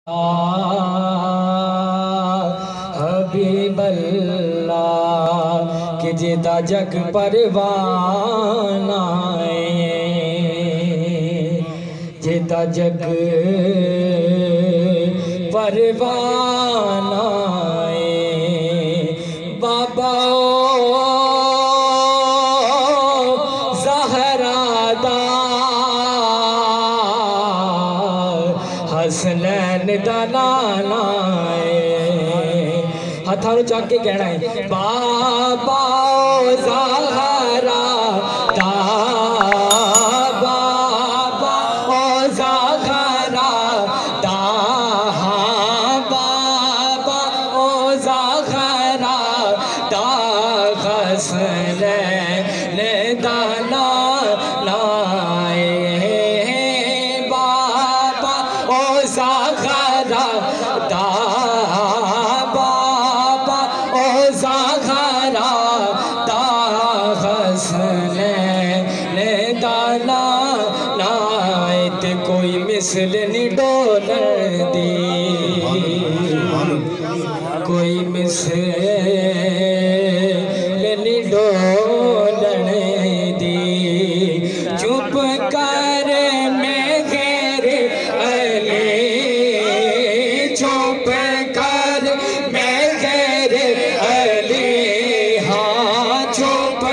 हबीबल्लाह कि जिदा जग परवाना जिदा जग परवाना बाबा ज़हरा हसनैन दा नाना हथारू चाक के कहना है बाबा ज़हरा दा बाबा ज़हरा दा बाबा ज़हरा दा हसनैन दा नाना ज़हरा दा बाबा ज़हरा दा हसनैन दा नाना ते कोई मिसल नहीं डोलन दी कोई मिसल नहीं डोलन दी चुप कर मैं घेरे चुप कर मैं घेरे अली हाँ चुप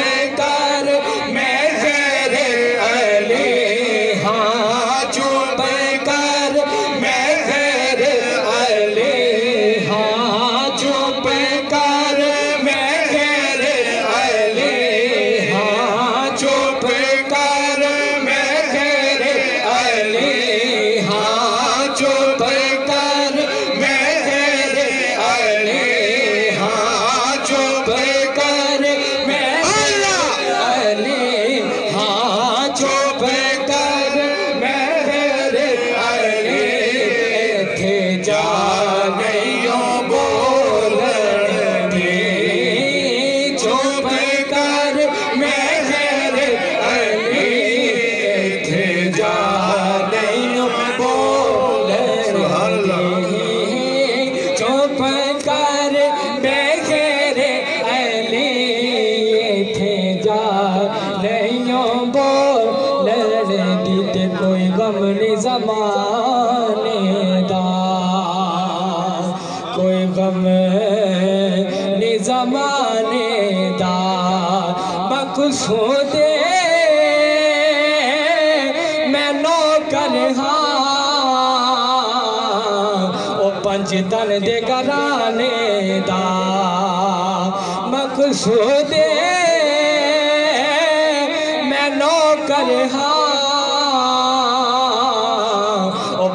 कर मैं घेरे अली हाँ चुप कर मैं घेरे अली हाँ चुप कर मैं घेरे अली हाँ चुप कर मैं घेरे अली हाँ चुप कर कोई गम नहीं ज़माने दा कोई गम नहीं ज़माने दा मकसूद मैं नौकर हाँ ओ पंज तन दे घराने दा मकसूद मैं नौकर हाँ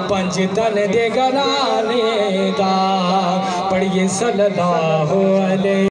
पंज तन दे घराने दा पढ़िए सल्लल्लाहु अलैहि